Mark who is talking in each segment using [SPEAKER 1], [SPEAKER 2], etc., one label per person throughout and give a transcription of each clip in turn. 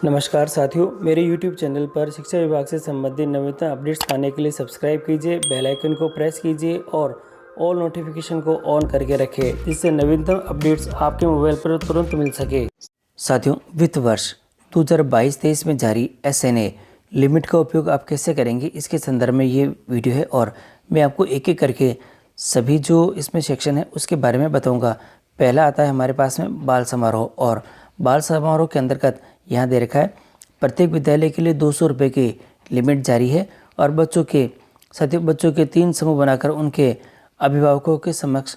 [SPEAKER 1] नमस्कार साथियों, मेरे YouTube चैनल पर शिक्षा विभाग से संबंधित नवीनतम अपडेट्स पाने के लिए सब्सक्राइब कीजिए, बेल आइकन को प्रेस कीजिए और ऑल नोटिफिकेशन को ऑन करके रखें, जिससे नवीनतम अपडेट्स आपके मोबाइल पर तुरंत मिल सके।
[SPEAKER 2] साथियों, वित्त वर्ष 2022-23 में जारी SNA लिमिट का उपयोग आप कैसे करेंगे, इसके संदर्भ में ये वीडियो है और मैं आपको एक एक करके सभी जो इसमें सेक्शन है उसके बारे में बताऊंगा। पहला आता है हमारे पास में बाल समारोह, और बाल समारोह के अंतर्गत यहाँ दे रखा है प्रत्येक विद्यालय के लिए 200 रुपये की लिमिट जारी है और बच्चों के 3 समूह बनाकर उनके अभिभावकों के समक्ष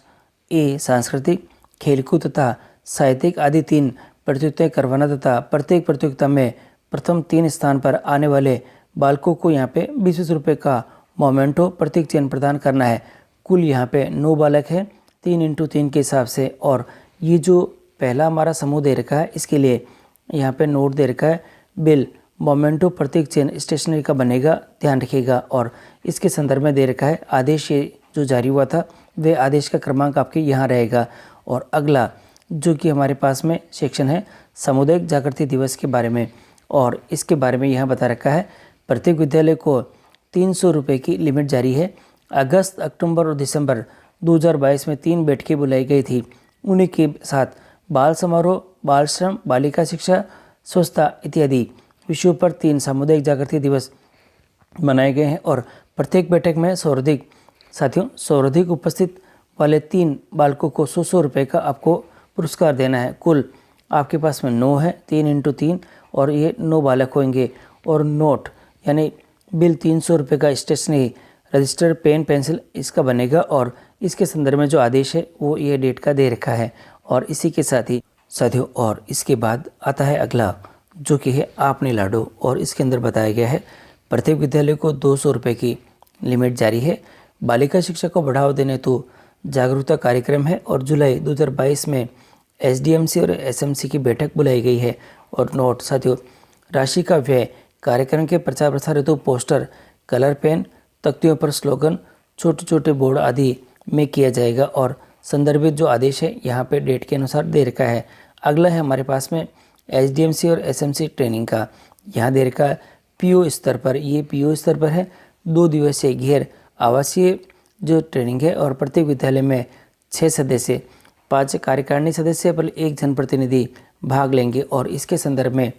[SPEAKER 2] सांस्कृतिक, खेलकूद तथा साहित्यिक आदि 3 प्रतियोगिताएं करवाना तथा प्रत्येक प्रतियोगिता में प्रथम 3 स्थान पर आने वाले बालकों को यहाँ पे 20 रुपये का मोमेंटो प्रतीक चिन्ह प्रदान करना है। कुल यहाँ पे 9 बालक हैं 3x3 के हिसाब से, और ये जो पहला हमारा समूह दे रखा है इसके लिए यहाँ पे नोट दे रखा है बिल मोमेंटो प्रतीक चिन्ह स्टेशनरी का बनेगा, ध्यान रखिएगा। और इसके संदर्भ में दे रखा है आदेश ये जो जारी हुआ था वे आदेश का क्रमांक आपके यहाँ रहेगा। और अगला जो कि हमारे पास में सेक्शन है सामुदायिक जागृति दिवस के बारे में, और इसके बारे में यहाँ बता रखा है प्रत्येक विद्यालय को 300 रुपये की लिमिट जारी है। अगस्त, अक्टूबर और दिसंबर 2022 में 3 बैठकें बुलाई गई थी। उन्हीं के साथ बाल समारोह, बाल श्रम, बालिका शिक्षा, स्वच्छता इत्यादि विषयों पर 3 सामुदायिक जागृति दिवस मनाए गए हैं। और प्रत्येक बैठक में सर्वाधिक उपस्थित वाले 3 बालकों को 100 रुपये का आपको पुरस्कार देना है। कुल आपके पास में 9 है 3x3, और ये 9 बालक होंगे। और नोट यानी बिल 300 रुपये का स्टेशनरी, रजिस्टर, पेन, पेंसिल इसका बनेगा। और इसके संदर्भ में जो आदेश है वो ये डेट का दे रखा है। और इसी के साथ ही साथियों, और इसके बाद आता है अगला जो कि है आपने लाडो, और इसके अंदर बताया गया है प्रत्येक विद्यालय को 200 रुपये की लिमिट जारी है। बालिका शिक्षा को बढ़ावा देने हेतु जागरूकता कार्यक्रम है, और जुलाई 2022 में SDMC और SMC की बैठक बुलाई गई है। और नोट साथियों, राशि का व्यय कार्यक्रम के प्रचार प्रसार हेतु पोस्टर, कलर पेन, तख्तियों पर स्लोगन, छोटे छोटे बोर्ड आदि में किया जाएगा। और संदर्भित जो आदेश है यहाँ पे डेट के अनुसार दे रखा है। अगला है हमारे पास में SDMC और SMC ट्रेनिंग का, यहाँ दे रखा है PO स्तर पर, ये PO स्तर पर है 2 दिवसीय गैर आवासीय जो ट्रेनिंग है, और प्रत्येक विद्यालय में 6 सदस्य, 5 कार्यकारिणी सदस्य पर 1 जनप्रतिनिधि भाग लेंगे। और इसके संदर्भ में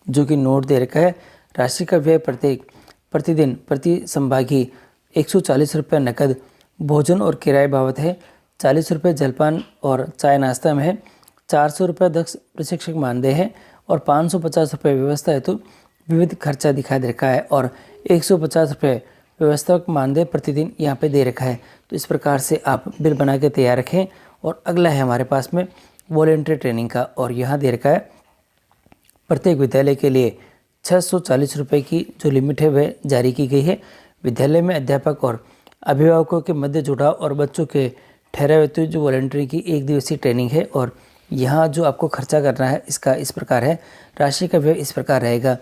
[SPEAKER 2] जो कि नोट दे रखा है राशि का व्यय प्रतिदिन प्रति संभागी 140 रुपये नकद भोजन और किराए बाबत है, 40 रुपये जलपान और चाय नाश्ता में है, 400 रुपये दक्ष प्रशिक्षक मानदेय है, और 550 रुपये व्यवस्था हेतु विविध खर्चा दिखा दे रखा है, और 150 रुपये व्यवस्थापक मानदेय प्रतिदिन यहाँ पे दे रखा है। तो इस प्रकार से आप बिल बना के तैयार रखें। और अगला है हमारे पास में वॉलेंट्री ट्रेनिंग का, और यहाँ दे रखा है प्रत्येक विद्यालय के लिए 640 रुपये की जो लिमिट है वह जारी की गई है। विद्यालय में अध्यापक और अभिभावकों के मध्य जुड़ाव और बच्चों के ठहराव हेतु जो वॉलेंट्री की 1 दिवसीय ट्रेनिंग है। और यहाँ जो आपको खर्चा करना है इसका इस प्रकार है, राशि का व्यय इस प्रकार रहेगा।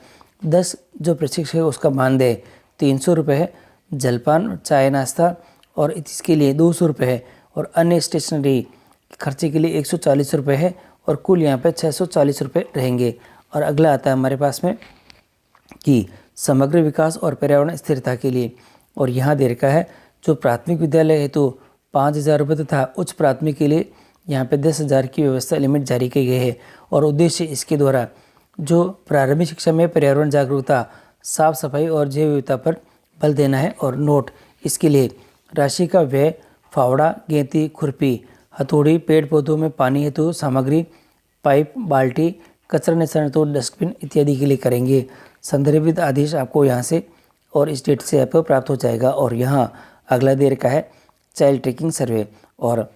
[SPEAKER 2] 10 जो प्रशिक्षक है उसका मानदेय 300 रुपये है, जलपान, चाय नाश्ता और इसके लिए 200 रुपये है, और अन्य स्टेशनरी खर्चे के लिए 140 रुपये है, और कुल यहाँ पे 640 रुपये रहेंगे। और अगला आता है हमारे पास में कि समग्र विकास और पर्यावरण स्थिरता के लिए, और यहाँ दे रखा है जो प्राथमिक विद्यालय है तो 5000 रुपये तथा उच्च प्राथमिक के लिए यहाँ पे 10,000 की व्यवस्था लिमिट जारी की गई है। और उद्देश्य इसके द्वारा जो प्रारंभिक शिक्षा में पर्यावरण जागरूकता, साफ सफाई और जैव विविधता पर बल देना है। और नोट इसके लिए राशि का व्यय फावड़ा, गेंती, खुरपी, हथौड़ी, पेड़ पौधों में पानी हेतु सामग्री, पाइप, बाल्टी, कचरा निस्तारण हेतु डस्टबिन इत्यादि के लिए करेंगे। संदर्भित आदेश आपको यहाँ से और इस डेट से आपको प्राप्त हो जाएगा। और यहाँ अगला दे रखा है चाइल्ड ट्रैकिंग सर्वे, और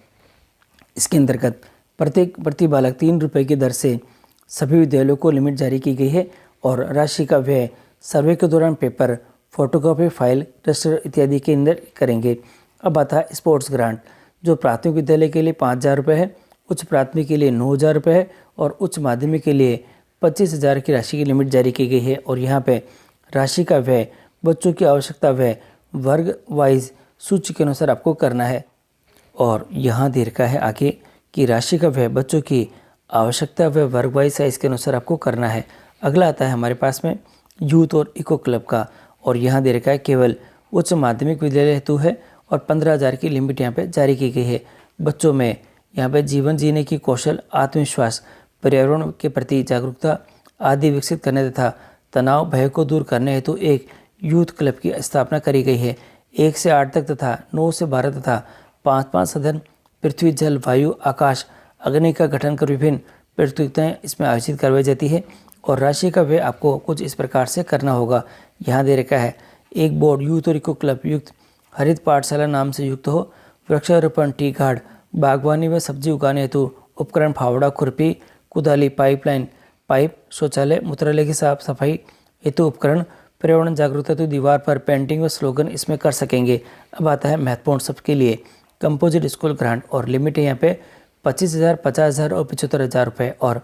[SPEAKER 2] इसके अंतर्गत प्रति बालक 3 रुपये की दर से सभी विद्यालयों को लिमिट जारी की गई है। और राशि का व्यय सर्वे के दौरान पेपर, फोटोकॉपी, फाइल, रजिस्टर इत्यादि के अंदर करेंगे। अब आता है स्पोर्ट्स ग्रांट, जो प्राथमिक विद्यालय के लिए 5000 रुपये है, उच्च प्राथमिक के लिए 9000 रुपये है, और उच्च माध्यमिक के लिए 25,000 की राशि की लिमिट जारी की गई है। और यहाँ पे राशि का व्यय बच्चों की आवश्यकता व्यय वर्ग वाइज सूची के अनुसार आपको करना है। और यहाँ दे रखा है आगे कि राशि का व्यय बच्चों की आवश्यकता व वर्ग वाइज साइज के अनुसार आपको करना है। अगला आता है हमारे पास में यूथ और इको क्लब का, और यहाँ दे रखा है केवल उच्च माध्यमिक विद्यालय हेतु है और 15,000 की लिमिट यहाँ पे जारी की गई है। बच्चों में यहाँ पे जीवन जीने की कौशल, आत्मविश्वास, पर्यावरण के प्रति जागरूकता आदि विकसित करने तथा तनाव भय को दूर करने हेतु एक यूथ क्लब की स्थापना करी गई है। 1 से 8 तक तथा 9 से 12 तथा 5-5 सदन पृथ्वी, जल, वायु, आकाश, अग्नि का गठन कर विभिन्न प्रतियोगिताएं इसमें आयोजित करवाई जाती है। और राशि का व्यय आपको कुछ इस प्रकार से करना होगा। यहाँ दे रखा है एक बोर्ड यूथ और इको क्लब युक्त हरित पाठशाला नाम से युक्त हो, वृक्षारोपण, टी गार्ड, बागवानी व सब्जी उगाने हेतु उपकरण, फावड़ा, खुरपी, कुदाली, पाइपलाइन, पाइप, शौचालय, मूत्रालय की साफ सफाई हेतु उपकरण, पर्यावरण जागरूकता हेतु दीवार पर पेंटिंग व स्लोगन इसमें कर सकेंगे। अब आता है महत्वपूर्ण सबके लिए कंपोजिट स्कूल ग्रांट, और लिमिट है यहाँ पे 25,000, 50,000 और 75,000 रुपये। और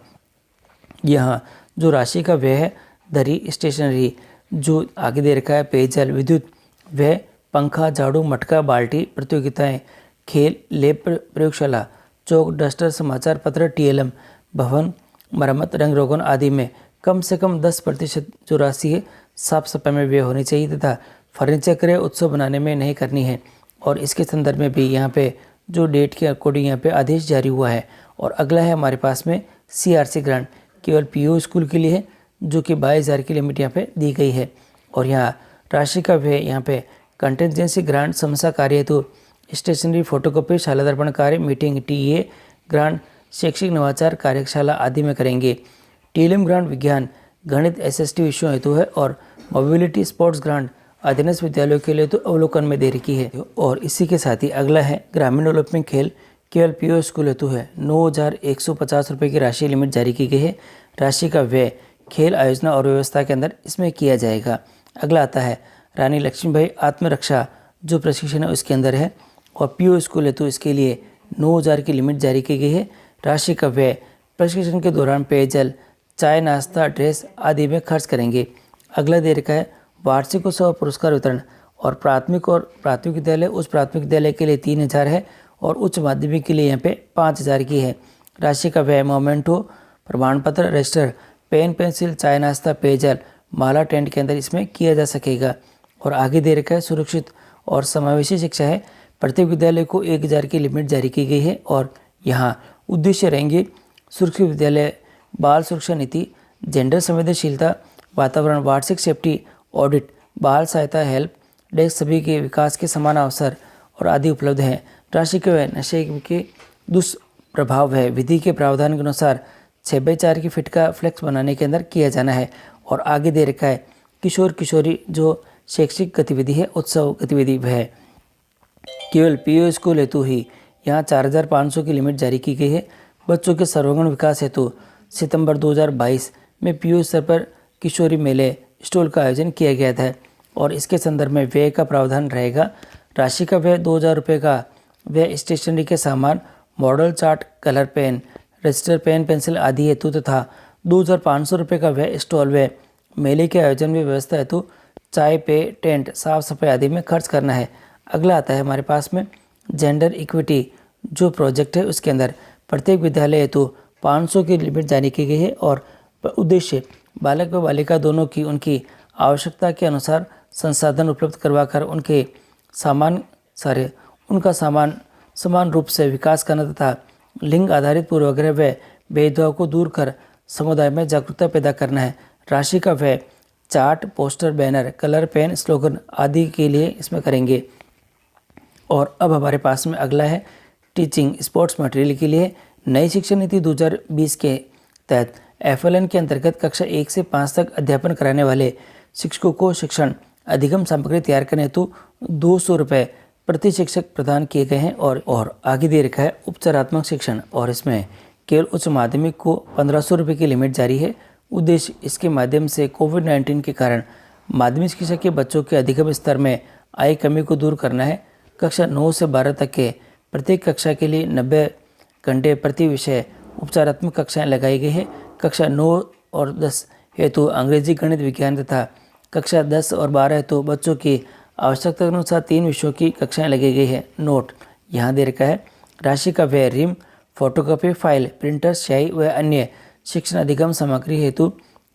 [SPEAKER 2] यहाँ जो राशि का व्यय है दरी, स्टेशनरी, जो आगे दे रखा है पेयजल, विद्युत व्यय, पंखा, झाड़ू, मटका, बाल्टी, प्रतियोगिताएं, खेल, लैब, प्रयोगशाला, चौक, डस्टर, समाचार पत्र, TLM, भवन मरम्मत, रंग रोगन आदि में कम से कम 10% जो राशि है साफ सफाई में व्यय होनी चाहिए तथा फर्नीचर क्रय उत्सव बनाने में नहीं करनी है। और इसके संदर्भ में भी यहाँ पे जो डेट के अकॉर्डिंग यहाँ पे आदेश जारी हुआ है। और अगला है हमारे पास में CRC ग्रांट, केवल PO स्कूल के लिए है, जो कि 22,000 की लिमिट यहाँ पे दी गई है। और यहाँ राशि का व्यय यहाँ पे कंटेंजेंसी ग्रांट, समस्या कार्य हेतु स्टेशनरी, फोटोकॉपी, शाला दर्पण कार्य, मीटिंग, TA ग्रांट, शैक्षिक नवाचार कार्यशाला आदि में करेंगे। TLM ग्रांट विज्ञान, गणित, SST विषयों हेतु है। और मोबिलिटी स्पोर्ट्स ग्रांट अधीनस्थ विद्यालयों के लिए तो अवलोकन में दे रखी है। और इसी के साथ ही अगला है ग्रामीण डेवलपमेंट खेल, केवल PO स्कूल हेतु है। 9,150 रुपये की राशि लिमिट जारी की गई है। राशि का व्यय खेल आयोजना और व्यवस्था के अंदर इसमें किया जाएगा। अगला आता है रानी लक्ष्मीबाई आत्मरक्षा, जो प्रशिक्षण है उसके अंदर है। और PO स्कूल हेतु इसके लिए 9,000 की लिमिट जारी की गई है। राशि का व्यय प्रशिक्षण के दौरान पेयजल, चाय, नाश्ता, ड्रेस आदि में खर्च करेंगे। अगला दे रखा है वार्षिक उत्सव और पुरस्कार वितरण, और प्राथमिक विद्यालय, उच्च प्राथमिक विद्यालय के लिए 3,000 है और उच्च माध्यमिक के लिए यहाँ पे 5,000 की है। राशि का व्यय मोमेंटो, प्रमाण पत्र, रजिस्टर, पेन, पेंसिल, चाय, नाश्ता, पेयजल, माला, टेंट के अंदर इसमें किया जा सकेगा। और आगे दे रखा है सुरक्षित और समावेशी शिक्षा है, प्रत्येक विद्यालय को 1,000 की लिमिट जारी की गई है। और यहाँ उद्देश्य रहेंगे सुरक्षित विद्यालय, बाल सुरक्षा नीति, जेंडर संवेदनशीलता, वातावरण, वार्षिक सेफ्टी ऑडिट, बाल सहायता हेल्प डेस्क, सभी के विकास के समान अवसर और आदि उपलब्ध हैं। राशि के व्यय नशे के दुष्प्रभाव है, विधि के प्रावधान के अनुसार 6/4 की फिट का फ्लेक्स बनाने के अंदर किया जाना है। और आगे दे रखा है किशोर किशोरी जो शैक्षिक गतिविधि है, उत्सव गतिविधि है, केवल PO स्कूल हेतु ही यहाँ 4,500 की लिमिट जारी की गई है। बच्चों के सर्वांगीण विकास हेतु सितंबर 2022 में PO स्तर पर किशोरी मेले स्टॉल का आयोजन किया गया था। और इसके संदर्भ में व्यय का प्रावधान रहेगा। राशि का व्यय 2,000 रुपये का व्यय स्टेशनरी के सामान, model chart, colour pen, register, pen, pencil आदि हेतु तथा 2,500 रुपये का व्यय स्टॉल व्यय, मेले के आयोजन में व्यवस्था हेतु चाय, पेय, टेंट, साफ सफाई आदि में खर्च करना है। अगला आता है हमारे पास में जेंडर इक्विटी, जो प्रोजेक्ट है उसके अंदर प्रत्येक विद्यालय हेतु 500 की लिमिट जारी की गई है। और उद्देश्य बालक व बालिका दोनों की उनकी आवश्यकता के अनुसार संसाधन उपलब्ध करवाकर उनका समान रूप से विकास करना तथा लिंग आधारित पूर्वाग्रह व भेदभाव को दूर कर समुदाय में जागरूकता पैदा करना है। राशि का व्यय chart, poster, banner, colour pen, slogan आदि के लिए इसमें करेंगे। और अब हमारे पास में अगला है टीचिंग स्पोर्ट्स मटेरियल के लिए नई शिक्षा नीति 2020 के तहत FLN के अंतर्गत कक्षा 1 से 5 तक अध्यापन कराने वाले शिक्षकों को शिक्षण अधिगम सामग्री तैयार करने हेतु 200 रुपये प्रति शिक्षक प्रदान किए गए हैं। और आगे दे रखा है उपचारात्मक शिक्षण, और इसमें केवल उच्च माध्यमिक को 1,500 रुपये की लिमिट जारी है। उद्देश्य इसके माध्यम से कोविड-19 के कारण माध्यमिक शिक्षा के बच्चों के अधिगम स्तर में आई कमी को दूर करना है। कक्षा 9 से 12 तक के प्रत्येक कक्षा के लिए 90 घंटे प्रति विषय उपचारात्मक कक्षाएं लगाई गई है। कक्षा 9 और 10 हेतु अंग्रेजी, गणित, विज्ञान तथा कक्षा 10 और 12 हेतु बच्चों की आवश्यकता के अनुसार 3 विषयों की कक्षाएं लगाई गई है। नोट यहाँ दे रखा है राशि का व्यय रिम, फोटोकॉपी, फाइल, प्रिंटर, स्याही व अन्य शिक्षण अधिगम सामग्री हेतु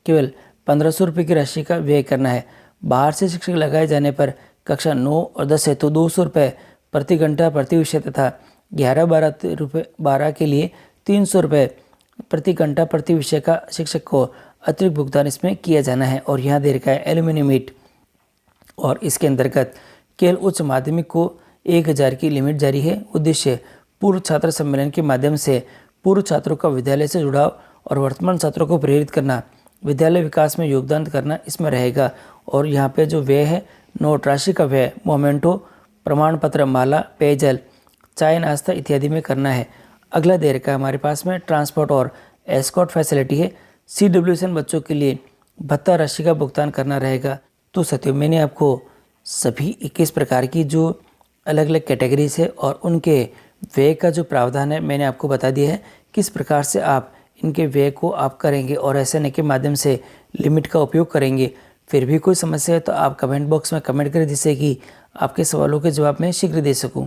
[SPEAKER 2] केवल 1500 रुपये की राशि का व्यय करना है। बाहर से शिक्षक लगाए जाने पर कक्षा 9 और 10 हेतु 200 रुपये प्रति घंटा प्रति विषय तथा 11-12 के लिए 300 रुपये प्रति घंटा प्रति विषय का शिक्षक को अतिरिक्त भुगतान इसमें किया जाना है। और यहाँ दे रखा है एलुमनी मीट, और इसके अंतर्गत केवल उच्च माध्यमिक को 1000 की लिमिट जारी है। उद्देश्य पूर्व छात्र सम्मेलन के माध्यम से पूर्व छात्रों का विद्यालय से जुड़ाव और वर्तमान छात्रों को प्रेरित करना, विद्यालय विकास में योगदान करना इसमें रहेगा। और यहाँ पे जो व्यय है, नोट राशि का व्यय मोमेंटो, प्रमाण पत्र, माला, पेयजल, चाय नाश्ता इत्यादि में करना है। अगला दे रखा है हमारे पास में ट्रांसपोर्ट और एस्कॉर्ट फैसिलिटी है। CWSN बच्चों के लिए भत्ता राशि का भुगतान करना रहेगा। तो साथियों, मैंने आपको सभी 21 प्रकार की जो अलग अलग कैटेगरीज है और उनके व्यय का जो प्रावधान है मैंने आपको बता दिया है, किस प्रकार से आप इनके व्यय को आप करेंगे और SNA के माध्यम से लिमिट का उपयोग करेंगे। फिर भी कोई समस्या है तो आप कमेंट बॉक्स में कमेंट करें, जिससे कि आपके सवालों के जवाब मैं शीघ्र दे सकूं।